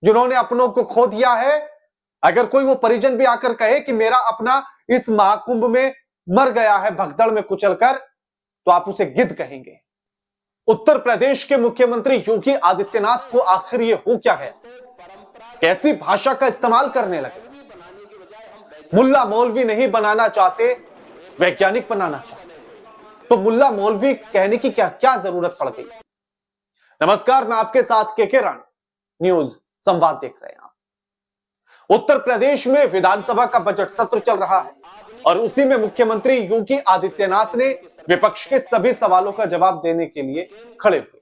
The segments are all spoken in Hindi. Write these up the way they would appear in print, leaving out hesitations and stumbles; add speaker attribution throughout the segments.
Speaker 1: जिन्होंने अपनों को खो दिया है। अगर कोई वो परिजन भी आकर कहे कि मेरा अपना इस महाकुंभ में मर गया है भगदड़ में कुचलकर, तो आप उसे गिद्ध कहेंगे। उत्तर प्रदेश के मुख्यमंत्री योगी आदित्यनाथ को आखिर ये हो क्या गया, कैसी भाषा का इस्तेमाल करने लगे। मुल्ला मौलवी नहीं बनाना चाहते, वैज्ञानिक बनाना चाहते, तो मुल्ला मौलवी कहने की क्या क्या जरूरत पड़ गई। नमस्कार, मैं आपके साथ के राणा न्यूज संवाद देख रहे हैं आप। उत्तर प्रदेश में विधानसभा का बजट सत्र चल रहा है और उसी में मुख्यमंत्री योगी आदित्यनाथ ने विपक्ष के सभी सवालों का जवाब देने के लिए खड़े हुए,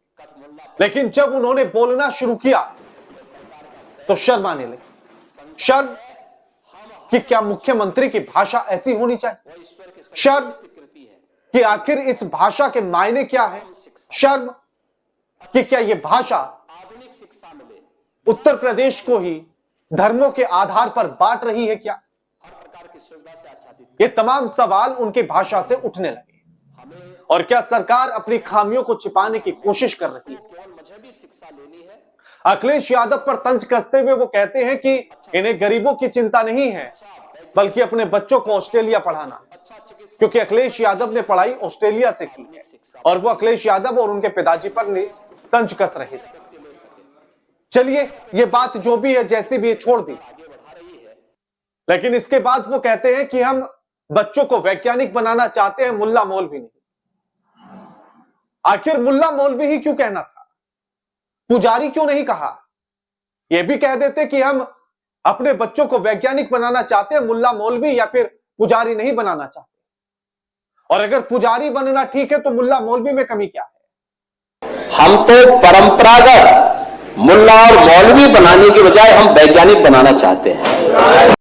Speaker 1: लेकिन जब उन्होंने बोलना शुरू किया तो शर्म आने लगी। शर्म कि क्या मुख्यमंत्री की भाषा ऐसी होनी चाहिए, शर्म कि आखिर इस भाषा के मायने क्या है, शर्म कि क्या यह भाषा उत्तर प्रदेश को ही धर्मों के आधार पर बांट रही है क्या। ये तमाम सवाल उनकी भाषा से उठने लगे। और क्या सरकार अपनी खामियों को छिपाने की कोशिश कर रही है। अखिलेश यादव पर तंज कसते हुए वो कहते हैं कि इन्हें गरीबों की चिंता नहीं है, बल्कि अपने बच्चों को ऑस्ट्रेलिया पढ़ाना, क्योंकि अखिलेश यादव ने पढ़ाई ऑस्ट्रेलिया से की है और वो अखिलेश यादव और उनके पिताजी पर तंज कस रहे थे। चलिए, ये बात जो भी है, जैसी भी है, छोड़ दी। लेकिन इसके बाद वो कहते हैं कि हम बच्चों को वैज्ञानिक बनाना चाहते हैं, मुल्ला मौलवी नहीं। आखिर मुल्ला मौलवी ही क्यों कहना था, पुजारी क्यों नहीं कहा। यह भी कह देते कि हम अपने बच्चों को वैज्ञानिक बनाना चाहते हैं, मुल्ला मौलवी या फिर पुजारी नहीं बनाना चाहते। और अगर पुजारी बनना ठीक है तो मुल्ला मौलवी में कमी क्या है।
Speaker 2: हम तो परंपरागत मुल्ला और मौलवी बनाने की बजाय हम वैज्ञानिक बनाना चाहते हैं।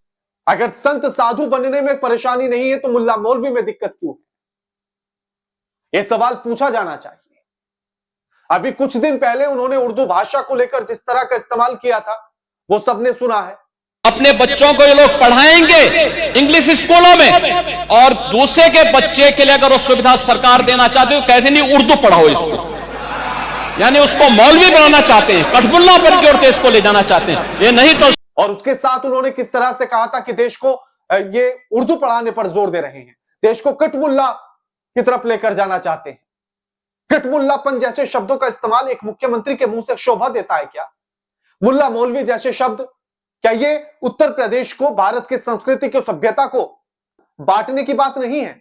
Speaker 1: अगर संत साधु बनने में परेशानी नहीं है तो मुल्ला मौलवी में दिक्कत क्यों है, यह सवाल पूछा जाना चाहिए। अभी कुछ दिन पहले उन्होंने उर्दू भाषा को लेकर जिस तरह का इस्तेमाल किया था वो सबने सुना है।
Speaker 3: अपने बच्चों को ये लोग पढ़ाएंगे इंग्लिश स्कूलों में और दूसरे के बच्चे के लिए अगर वो सुविधा सरकार देना चाहती है तो कहते नहीं उर्दू पढ़ाओ इसको, यानी उसको मौलवी बनाना चाहते हैं, कठमुल्ला पर की ओर देश को ले जाना चाहते हैं, ये नहीं चल।
Speaker 1: और उसके साथ उन्होंने किस तरह से कहा था कि देश को ये उर्दू पढ़ाने पर जोर दे रहे हैं, देश को कठमुल्ला की तरफ लेकर जाना चाहते हैं। कठमुल्लापन जैसे शब्दों का इस्तेमाल एक मुख्यमंत्री के मुंह से शोभा देता है क्या। मुल्ला मौलवी जैसे शब्द, क्या ये उत्तर प्रदेश को, भारत की संस्कृति की सभ्यता को बांटने की बात नहीं है।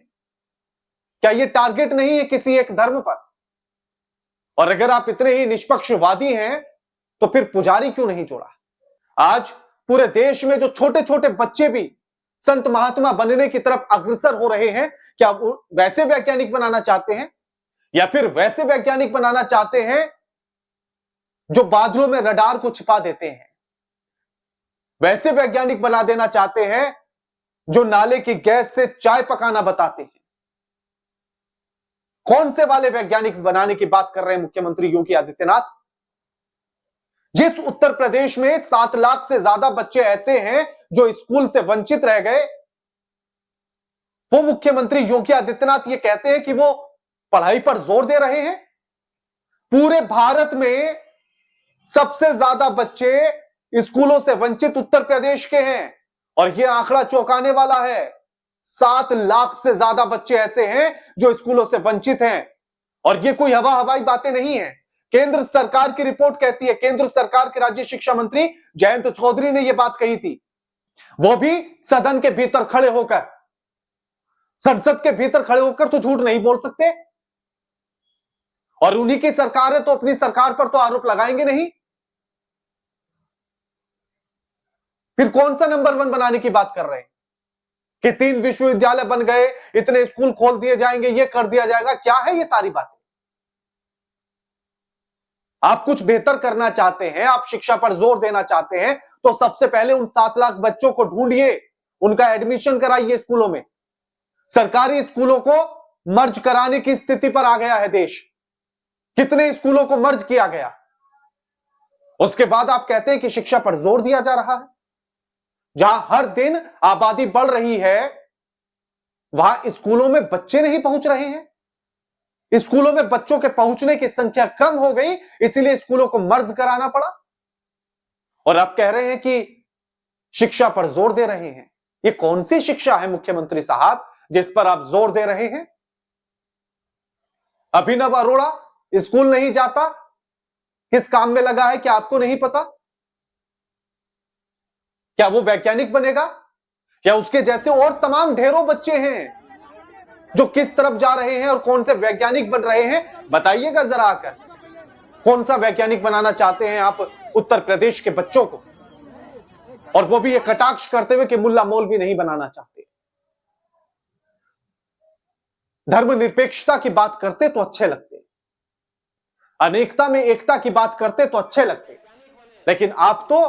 Speaker 1: क्या ये टारगेट नहीं है किसी एक धर्म पर। और अगर आप इतने ही निष्पक्षवादी हैं तो फिर पुजारी क्यों नहीं जोड़ा। आज पूरे देश में जो छोटे छोटे बच्चे भी संत महात्मा बनने की तरफ अग्रसर हो रहे हैं, क्या वो वैसे वैज्ञानिक बनाना चाहते हैं या फिर वैसे वैज्ञानिक बनाना चाहते हैं जो बादलों में रडार को छिपा देते हैं, वैसे वैज्ञानिक बना देना चाहते हैं जो नाले की गैस से चाय पकाना बताते हैं। कौन से वाले वैज्ञानिक बनाने की बात कर रहे हैं मुख्यमंत्री योगी आदित्यनाथ। जिस उत्तर प्रदेश में 7 लाख से ज्यादा बच्चे ऐसे हैं जो स्कूल से वंचित रह गए, वो मुख्यमंत्री योगी आदित्यनाथ ये कहते हैं कि वो पढ़ाई पर जोर दे रहे हैं। पूरे भारत में सबसे ज्यादा बच्चे स्कूलों से वंचित उत्तर प्रदेश के हैं और यह आंकड़ा चौंकाने वाला है। 7 लाख से ज्यादा बच्चे ऐसे हैं जो स्कूलों से वंचित हैं और ये कोई हवाई बातें नहीं है। केंद्र सरकार की रिपोर्ट कहती है, केंद्र सरकार के राज्य शिक्षा मंत्री जयंत चौधरी ने यह बात कही थी, वो भी सदन के भीतर खड़े होकर, संसद के भीतर खड़े होकर तो झूठ नहीं बोल सकते। और उन्हीं की सरकार है तो अपनी सरकार पर तो आरोप लगाएंगे नहीं। फिर कौन सा नंबर 1 बनाने की बात कर रहे हैं कि 3 विश्वविद्यालय बन गए, इतने स्कूल खोल दिए जाएंगे, ये कर दिया जाएगा। क्या है ये सारी बातें। आप कुछ बेहतर करना चाहते हैं, आप शिक्षा पर जोर देना चाहते हैं तो सबसे पहले उन 7 लाख बच्चों को ढूंढिए, उनका एडमिशन कराइए स्कूलों में। सरकारी स्कूलों को मर्ज कराने की स्थिति पर आ गया है देश। कितने स्कूलों को मर्ज किया गया, उसके बाद आप कहते हैं कि शिक्षा पर जोर दिया जा रहा है। जहां हर दिन आबादी बढ़ रही है वहां स्कूलों में बच्चे नहीं पहुंच रहे हैं। स्कूलों में बच्चों के पहुंचने की संख्या कम हो गई, इसीलिए स्कूलों को मर्ज कराना पड़ा। और अब कह रहे हैं कि शिक्षा पर जोर दे रहे हैं। ये कौन सी शिक्षा है मुख्यमंत्री साहब जिस पर आप जोर दे रहे हैं? अभिनव अरोड़ा स्कूल नहीं जाता, किस काम में लगा है, क्या आपको नहीं पता? क्या वो वैज्ञानिक बनेगा? या उसके जैसे और तमाम ढेरों बच्चे हैं जो किस तरफ जा रहे हैं और कौन से वैज्ञानिक बन रहे हैं? बताइएगा जरा आकर, कौन सा वैज्ञानिक बनाना चाहते हैं आप उत्तर प्रदेश के बच्चों को? और वो भी ये कटाक्ष करते हुए कि मुल्ला मौलवी नहीं बनाना चाहते। धर्मनिरपेक्षता की बात करते तो अच्छे लगते, अनेकता में एकता की बात करते तो अच्छे लगते, लेकिन आप तो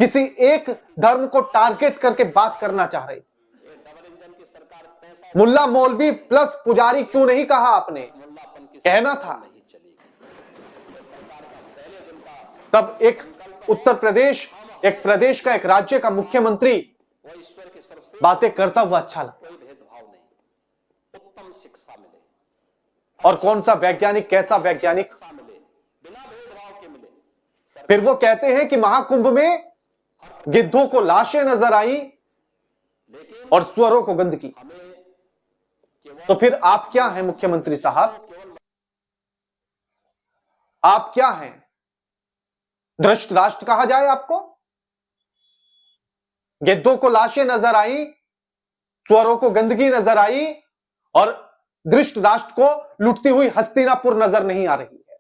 Speaker 1: किसी एक धर्म को टारगेट करके बात करना चाह रहे। मुल्ला मौलवी प्लस पुजारी क्यों नहीं कहा आपने? कहना था। तब एक उत्तर प्रदेश, एक प्रदेश का, एक राज्य का मुख्यमंत्री बातें करता हुआ अच्छा लगा। और कौन सा वैज्ञानिक, कैसा वैज्ञानिक? फिर वो कहते हैं कि महाकुंभ में गिद्धों को लाशें नजर आई और सुअरों को गंदगी। तो फिर आप क्या हैं मुख्यमंत्री साहब? आप क्या हैं? भ्रष्ट राष्ट्र कहा जाए आपको? गिद्धों को लाशें नजर आई, सुअरों को गंदगी नजर आई और दृष्ट राष्ट्र को लुटती हुई हस्तिनापुर नजर नहीं आ रही है।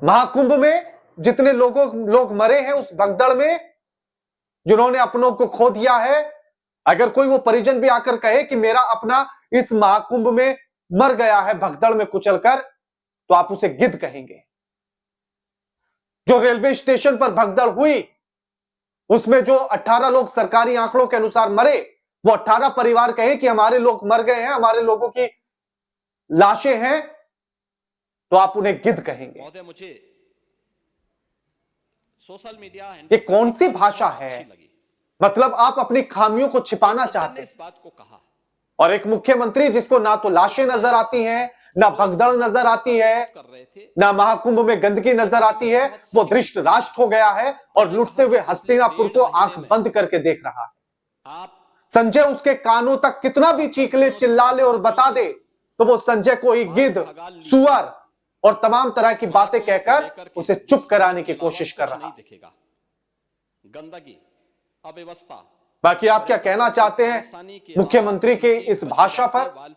Speaker 1: महाकुंभ में जितने लोग मरे हैं उस भगदड़ में, जिन्होंने अपनों को खो दिया है, अगर कोई वो परिजन भी आकर कहे कि मेरा अपना इस महाकुंभ में मर गया है भगदड़ में कुचलकर, तो आप उसे गिद्ध कहेंगे। जो रेलवे स्टेशन पर भगदड़ हुई उसमें जो 18 लोग सरकारी आंकड़ों के अनुसार मरे, वो 18 परिवार कहे कि हमारे लोग मर गए हैं, हमारे लोगों की लाशें हैं, तो आप उन्हें गिद्ध कहेंगे।
Speaker 3: मुझे सोशल मीडिया
Speaker 1: ये कौन सी भाषा है? मतलब आप अपनी खामियों को छिपाना चाहते हैं।
Speaker 3: इस बात को कहा।
Speaker 1: और एक मुख्यमंत्री जिसको ना तो लाशें नजर आती हैं, ना भगदड़ नजर आती है, ना महाकुंभ में गंदगी नजर आती है, वो दृष्ट राष्ट्र हो गया है और लुटते हुए हस्तिनापुर को आंख बंद करके देख रहा है। संजय उसके कानों तक कितना भी चीख ले, चिल्ला ले और बता दे, तो वो संजय को ही गिद्ध, सुअर और तमाम तरह की बातें कहकर उसे चुप कराने की कोशिश कर रहा है।
Speaker 3: गंदगी, अव्यवस्था।
Speaker 1: बाकी आप क्या कहना चाहते हैं मुख्यमंत्री के इस भाषा पर?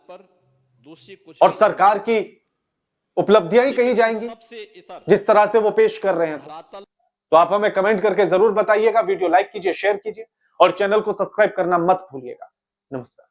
Speaker 1: और सरकार की उपलब्धियां ही कही जाएंगी जिस तरह से वो पेश कर रहे हैं। तो आप हमें कमेंट करके जरूर बताइएगा। वीडियो लाइक कीजिए, शेयर कीजिए और चैनल को सब्सक्राइब करना मत भूलिएगा। नमस्कार।